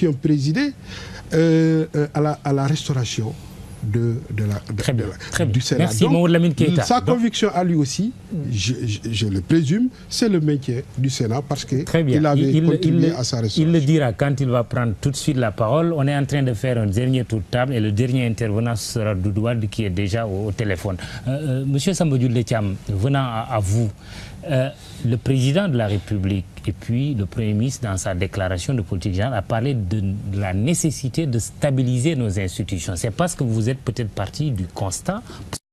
qui ont présidé à la restauration du Sénat. Merci, Mamadou Lamine Keïta. Sa conviction à lui aussi, je le présume, c'est le maintien du Sénat parce qu'il avait contribué à sa restauration. Il le dira quand il va prendre tout de suite la parole. On est en train de faire un dernier tour de table et le dernier intervenant sera Doudou Wade qui est déjà au téléphone. Monsieur Samba Diouldé Thiam, venant à vous, le président de la République et puis le Premier ministre, dans sa déclaration de politique générale, a parlé de la nécessité de stabiliser nos institutions. C'est parce que vous êtes peut-être parti du constat,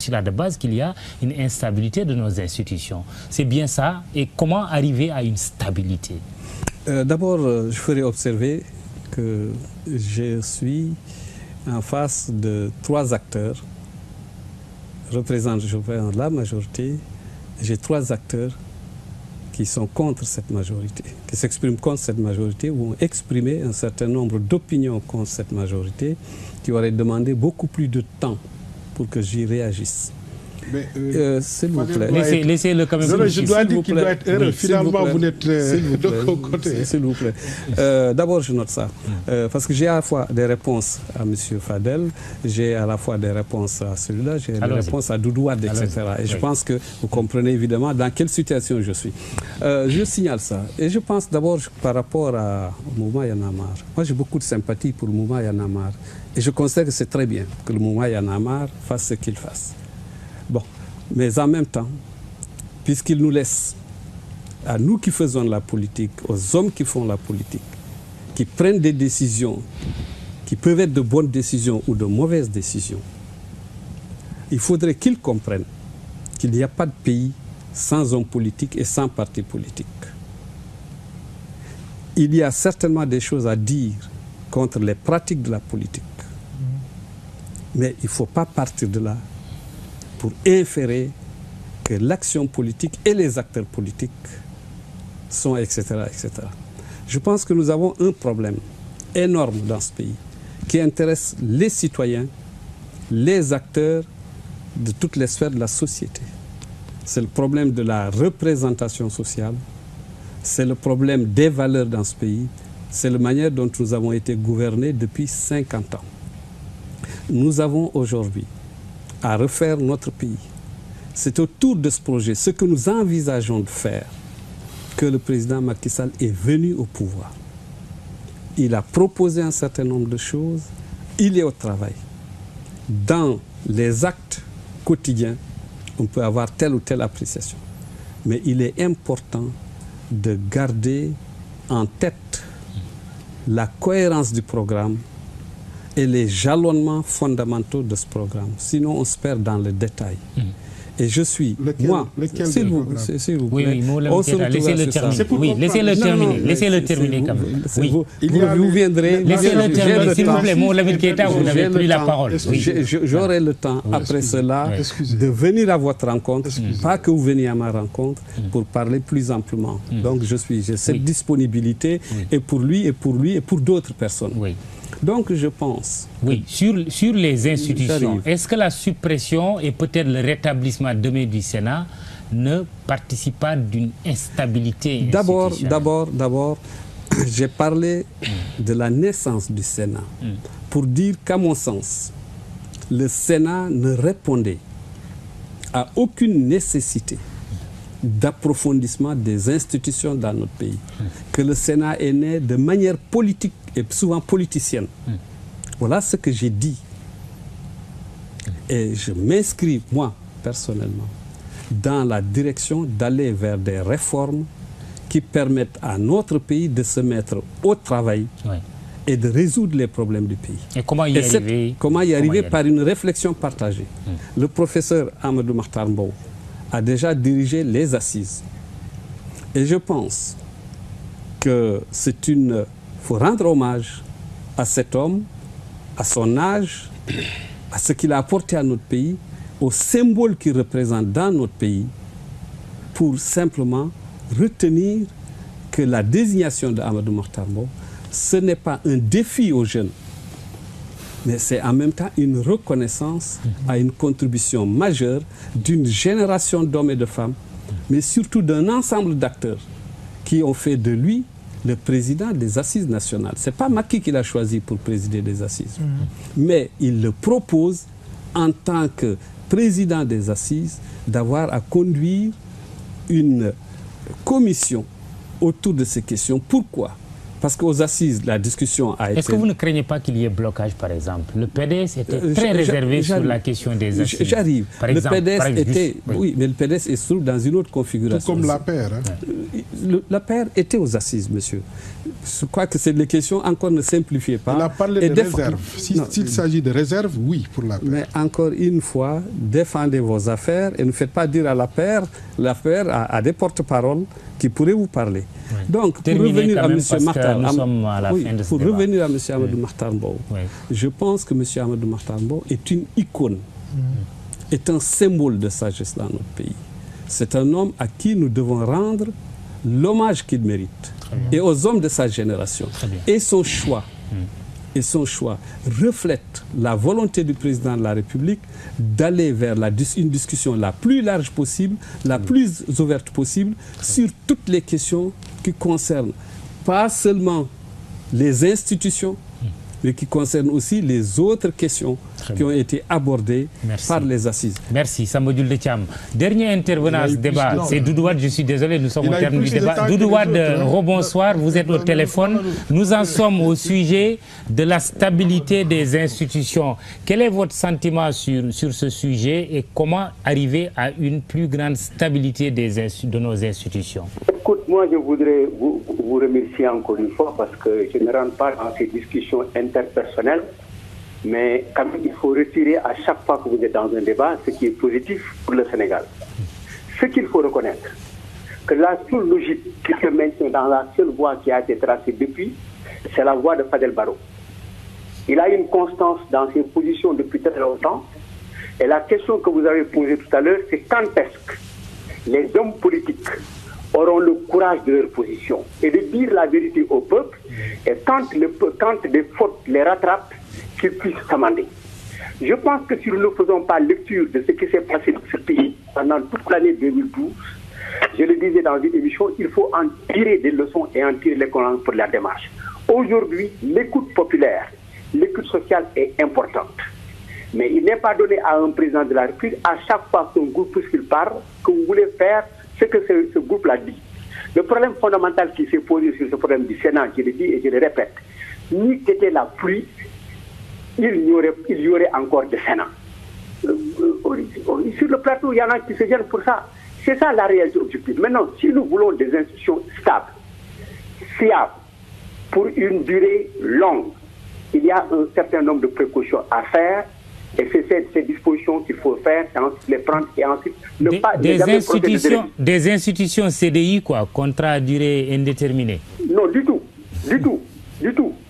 sur la base, qu'il y a une instabilité de nos institutions. C'est bien ça. Et comment arriver à une stabilité? D'abord, je ferai observer que je suis en face de 3 acteurs, représentent la majorité. J'ai 3 acteurs qui sont contre cette majorité, qui s'expriment contre cette majorité ou ont exprimé un certain nombre d'opinions contre cette majorité qui auraient demandé beaucoup plus de temps pour que j'y réagisse. S'il vous plaît. Laissez-le quand même. Je dois dire qu'il doit être heureux. Finalement, vous n'êtes de mon côté. S'il vous plaît. D'abord, je note ça. Parce que j'ai à la fois des réponses à M. Fadel, j'ai à la fois des réponses à celui-là, j'ai des réponses à Doudou Wade, etc. Et je pense que vous comprenez évidemment dans quelle situation je suis. Je signale ça. Et je pense d'abord par rapport au mouvement Y en a marre. Moi, j'ai beaucoup de sympathie pour le mouvement Y en a marre. Et je considère que c'est très bien que le mouvement Y en a marre fasse ce qu'il fasse. Bon, mais en même temps, puisqu'il nous laisse, à nous qui faisons la politique, aux hommes qui font la politique, qui prennent des décisions, qui peuvent être de bonnes décisions ou de mauvaises décisions, il faudrait qu'ils comprennent qu'il n'y a pas de pays sans hommes politiques et sans partis politiques. Il y a certainement des choses à dire contre les pratiques de la politique, mais il ne faut pas partir de là pour inférer que l'action politique et les acteurs politiques sont, etc., etc. Je pense que nous avons un problème énorme dans ce pays qui intéresse les citoyens, les acteurs de toutes les sphères de la société. C'est le problème de la représentation sociale, c'est le problème des valeurs dans ce pays, c'est la manière dont nous avons été gouvernés depuis 50 ans. Nous avons aujourd'hui à refaire notre pays. C'est autour de ce projet, ce que nous envisageons de faire, que le président Macky Sall est venu au pouvoir. Il a proposé un certain nombre de choses, il est au travail. Dans les actes quotidiens, on peut avoir telle ou telle appréciation. Mais il est important de garder en tête la cohérence du programme et les jalonnements fondamentaux de ce programme. Sinon, on se perd dans le détail. Et je suis, s'il vous plaît, on se laissez-le terminer. Oui, laissez-le terminer. Laissez-le terminer quand même. Vous viendrez. Laissez-le terminer, s'il vous plaît. Mon Lamine Keïta, vous n'avez plus la parole. J'aurai le temps, après cela, de venir à votre rencontre, pas que vous veniez à ma rencontre, pour parler plus amplement. Donc, j'ai cette disponibilité, et pour lui, et pour d'autres personnes. Donc, je pense... Oui, sur les institutions, est-ce que la suppression et peut-être le rétablissement demain du Sénat ne participent pas d'une instabilité institutionnelle? D'abord, j'ai parlé de la naissance du Sénat pour dire qu'à mon sens, le Sénat ne répondait à aucune nécessité d'approfondissement des institutions dans notre pays. Que le Sénat est né de manière politique et souvent politicienne. Voilà ce que j'ai dit. Et je m'inscris, moi, personnellement, dans la direction d'aller vers des réformes qui permettent à notre pays de se mettre au travail et de résoudre les problèmes du pays. Et comment y arriver? Comment y arriver? Par une réflexion partagée. Le professeur Amadou Mahtar Mbow a déjà dirigé les assises. Et je pense que faut rendre hommage à cet homme, à son âge, à ce qu'il a apporté à notre pays, au symbole qu'il représente dans notre pays, pour simplement retenir que la désignation d'Amadou Mahtar Mbow, ce n'est pas un défi aux jeunes, mais c'est en même temps une reconnaissance à une contribution majeure d'une génération d'hommes et de femmes, mais surtout d'un ensemble d'acteurs qui ont fait de lui le président des Assises nationales. Ce n'est pas Macky qui l'a choisi pour présider des Assises. Mais il le propose en tant que président des Assises d'avoir à conduire une commission autour de ces questions. Pourquoi? Parce qu'aux Assises, la discussion a été... Est-ce que vous ne craignez pas qu'il y ait blocage, par exemple? Le PDS était très réservé sur la question des Assises. J'arrive. Le PDS était... Oui, mais le PDS se trouve dans une autre configuration. Tout comme l'APR. Hein? L'APR était aux Assises, monsieur. Je crois que c'est les questions encore ne simplifiez pas. On a parlé de réserve. S'il s'agit de réserve, oui, pour l'APR. Mais encore une fois, défendez vos affaires et ne faites pas dire à l'APR a des porte-paroles qui pourraient vous parler. Oui. Donc, pour revenir à M. Makhtar, revenir à M. Amadou Makhtar Mbow, je pense que M. Amadou Makhtar Mbow est une icône, est un symbole de sagesse dans notre pays. C'est un homme à qui nous devons rendre l'hommage qu'il mérite, et aux hommes de sa génération. Et son choix, reflète la volonté du président de la République d'aller vers une discussion la plus large possible, la plus ouverte possible, sur toutes les questions qui concernent pas seulement les institutions, mais qui concernent aussi les autres questions qui ont été abordées par les Assises. Merci, Samba Jules Thiam. Dernier intervenant à ce débat, c'est Doudou Wade. Je suis désolé, nous sommes au terme du débat. Doudou Wade, rebonsoir, vous êtes au téléphone. Nous en sommes au sujet de la stabilité des institutions. Quel est votre sentiment sur ce sujet et comment arriver à une plus grande stabilité de nos institutions? Écoute, moi je voudrais vous remercier encore une fois parce que je ne rentre pas dans ces discussions interpersonnelles, mais quand même il faut retirer à chaque fois que vous êtes dans un débat ce qui est positif pour le Sénégal. Ce qu'il faut reconnaître, que la seule logique qui se maintient dans la seule voie qui a été tracée depuis, c'est la voie de Fadel Barro. Il a une constance dans ses positions depuis très longtemps, et la question que vous avez posée tout à l'heure, c'est quand est-ce que les hommes politiques auront le courage de leur position et de dire la vérité au peuple, et quand des fautes les rattrapent, qu'ils puissent s'amender. Je pense que si nous ne faisons pas lecture de ce qui s'est passé dans ce pays pendant toute l'année 2012, je le disais dans une émission, il faut en tirer des leçons et en tirer les conséquences pour la démarche. Aujourd'hui, l'écoute populaire, l'écoute sociale est importante. Mais il n'est pas donné à un président de la République, à chaque fois qu'un groupe qu'il parle, que vous voulez faire ce que ce groupe-là dit. Le problème fondamental qui s'est posé sur ce problème du Sénat, je le dis et je le répète, ni qu'était la pluie, il y aurait encore des Sénats. Sur le plateau, il y en a qui se gênent pour ça. C'est ça la réalité objective. Maintenant, si nous voulons des institutions stables, fiables, pour une durée longue, il y a un certain nombre de précautions à faire. Et c'est ces dispositions qu'il faut faire, et ensuite les prendre, et ensuite ne pas... Des institutions CDI, quoi, contrat à durée indéterminée? Non, du tout.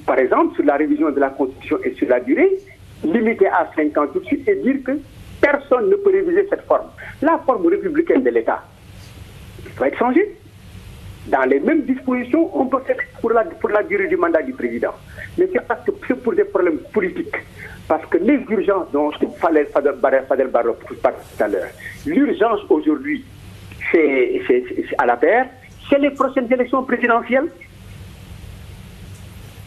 Par exemple, sur la révision de la Constitution et sur la durée, limiter à 5 ans tout de suite et dire que personne ne peut réviser cette forme. La forme républicaine de l'État doit être changée. Dans les mêmes dispositions, on peut faire pour la durée du mandat du président. Mais c'est parce que c'est pour des problèmes politiques. Parce que les urgences dont Fadel Barro parlait tout à l'heure, l'urgence aujourd'hui, c'est à la paire, c'est les prochaines élections présidentielles.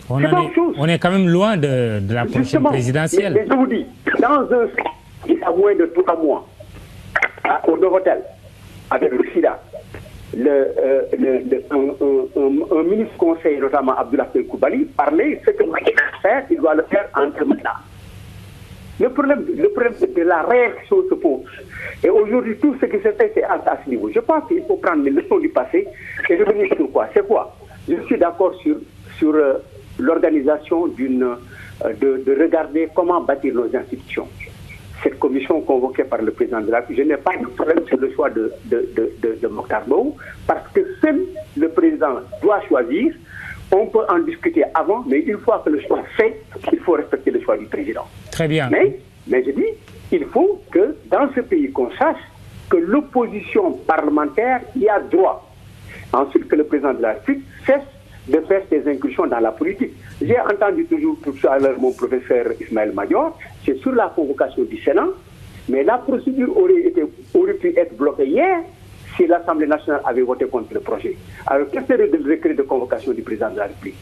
On est quand même loin de la prochaine présidentielle. Mais je vous dis, dans un il y a moins de 3 mois, au Novotel, avec le SIDA, un ministre conseiller, notamment Abdoulaye Koulibaly, parlait ce que Macky va faire, il doit le faire entre maintenant. Le problème de la réaction se pose. Et aujourd'hui, tout ce qui se fait, c'est à ce niveau. Je pense qu'il faut prendre les leçons du passé et revenir sur quoi. C'est quoi? Je suis d'accord sur l'organisation de regarder comment bâtir nos institutions. Cette commission convoquée par le président de la République, je n'ai pas de problème sur le choix de Mokhtar Mbow, parce que seul le président doit choisir. On peut en discuter avant, mais une fois que le choix est fait, il faut respecter le choix du président. Très bien. Mais je dis, il faut que dans ce pays, qu'on sache que l'opposition parlementaire y a droit. Ensuite, que le président de la République cesse de faire ses incursions dans la politique. J'ai entendu toujours tout à l'heure mon professeur Ismaël Madior, c'est sur la convocation du Sénat, mais la procédure aurait pu être bloquée hier si l'Assemblée nationale avait voté contre le projet. Alors, quel serait le décret de convocation du président de la République?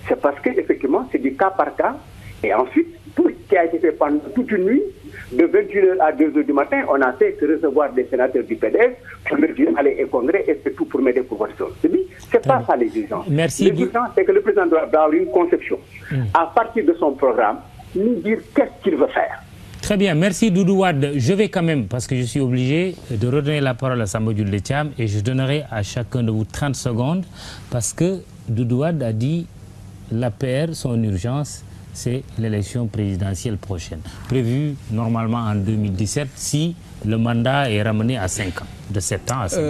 C'est parce qu'effectivement, c'est du cas par cas. Et ensuite, tout ce qui a été fait pendant toute une nuit, de 21h à 2h du matin, on a fait que recevoir des sénateurs du PDS pour leur dire allez au Congrès et c'est tout pour m'aider pour votre chose. C'est pas ça l'exigence. L'exigence, c'est que le président doit avoir une conception. À partir de son programme, nous dire qu'est-ce qu'il veut faire. Très bien, merci Doudou Wade. Je vais quand même, parce que je suis obligé de redonner la parole à Samba Jules Thiam et je donnerai à chacun de vous 30 secondes parce que Doudou Wade a dit l'APR, son urgence, c'est l'élection présidentielle prochaine, prévue normalement en 2017 si le mandat est ramené à 5 ans, de 7 ans à 5 ans.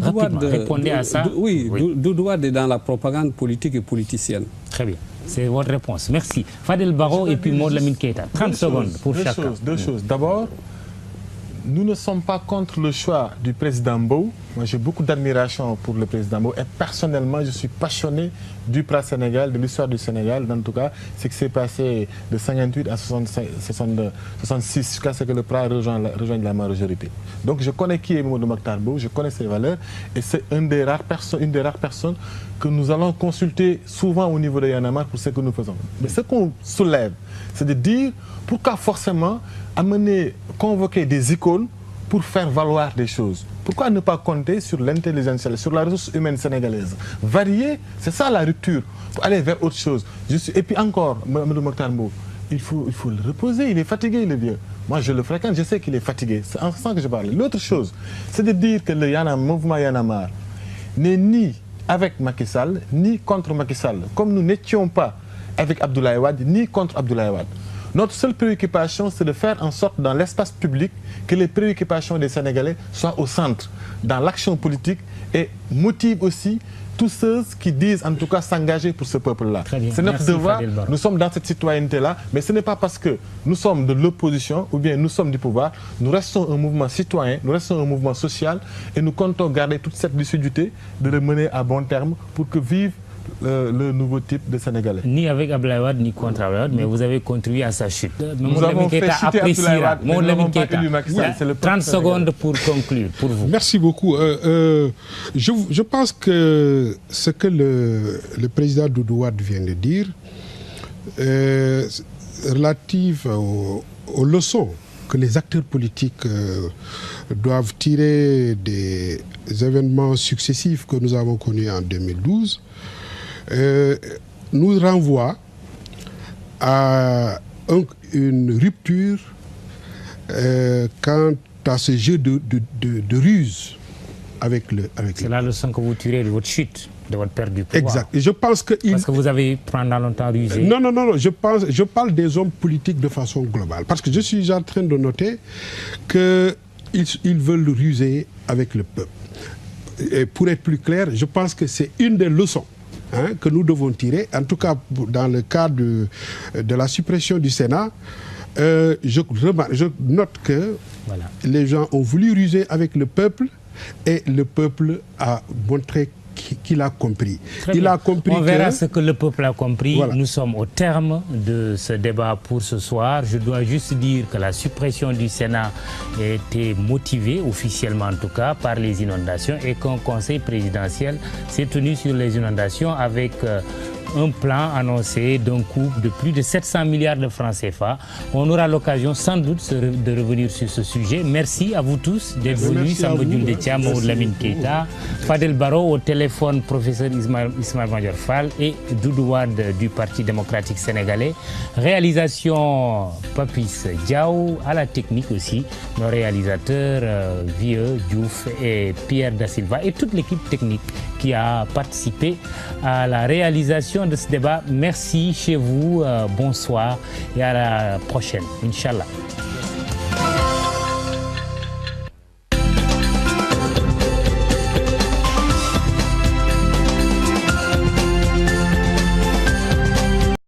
Rapidement, répondez à ça. Oui. Doudou Wade est dans la propagande politique et politicienne. Très bien. C'est votre réponse. Merci. Fadel Barro et puis Maud Lamine Keita. 30 secondes pour chacun. Deux choses. D'abord, nous ne sommes pas contre le choix du président Mbow. Moi, j'ai beaucoup d'admiration pour le président Mbow. Et personnellement, je suis passionné du plat Sénégal, de l'histoire du Sénégal. En tout cas, ce qui s'est passé de 58 à 66, jusqu'à ce que le plat rejoigne la majorité. Donc, je connais qui est Mamadou Makhtar Mbow, je connais ses valeurs. Et c'est une des rares personnes que nous allons consulter souvent au niveau de Y'en a marre pour ce que nous faisons. Mais ce qu'on soulève, c'est de dire pourquoi forcément convoquer des icônes pour faire valoir des choses. Pourquoi ne pas compter sur l'intelligence, sur la ressource humaine sénégalaise? Varier, c'est ça la rupture, pour aller vers autre chose. Et puis encore, Mamadou Makhtar Mbow, il faut le reposer, il est fatigué, le vieux. Moi, je le fréquente, je sais qu'il est fatigué. C'est en ce sens que je parle. L'autre chose, c'est de dire que le mouvement Y'en a marre n'est ni avec Macky Sall, ni contre Macky Sall. Comme nous n'étions pas avec Abdoulaye Wade, ni contre Abdoulaye Wade. Notre seule préoccupation, c'est de faire en sorte dans l'espace public que les préoccupations des Sénégalais soient au centre, dans l'action politique et motive aussi tous ceux qui disent en tout cas s'engager pour ce peuple-là. C'est notre devoir, nous sommes dans cette citoyenneté-là, mais ce n'est pas parce que nous sommes de l'opposition ou bien nous sommes du pouvoir, nous restons un mouvement citoyen, nous restons un mouvement social et nous comptons garder toute cette lucidité de le mener à bon terme pour que vive le nouveau type de Sénégalais. Ni avec Abdoulaye Wade, ni contre Abdoulaye Wade, mais vous avez contribué à sa chute. Nous avons fait chuter Abdoulaye Wade, mais nous n'avons pas élu Macky Sall. 30 secondes pour conclure, pour vous. Merci beaucoup. Je pense que ce que le président Doudou Wade vient de dire, relative aux leçons que les acteurs politiques doivent tirer des événements successifs que nous avons connus en 2012, nous renvoie à une rupture quant à ce jeu de ruse avec le... C'est la leçon que vous tirez de votre chute, de votre perte du pouvoir. Exact. Et je pense que parce que vous avez pendant longtemps rusé. Non, je parle des hommes politiques de façon globale. Parce que je suis en train de noter qu'ils veulent ruser avec le peuple. Et pour être plus clair, je pense que c'est une des leçons que nous devons tirer, en tout cas dans le cadre de la suppression du Sénat. Je note que les gens ont voulu ruser avec le peuple et le peuple a montré qu'il a compris. On verra ce que le peuple a compris. Voilà. Nous sommes au terme de ce débat pour ce soir. Je dois juste dire que la suppression du Sénat était motivée, officiellement en tout cas, par les inondations et qu'un conseil présidentiel s'est tenu sur les inondations avec un plan annoncé d'un coût de plus de 700 milliards de francs CFA. On aura l'occasion sans doute de revenir sur ce sujet. Merci à vous tous d'être venus. Samba Jules Thiam, Maud Lamine Keita, Fadel Barro au téléphone, professeur Ismaël Madior Fall et Doudou Wade du Parti démocratique sénégalais. Réalisation Papis Diaw, à la technique aussi, nos réalisateurs Vieux, Diouf et Pierre Da Silva et toute l'équipe technique qui a participé à la réalisation de ce débat. Merci chez vous, bonsoir et à la prochaine, Inch'Allah.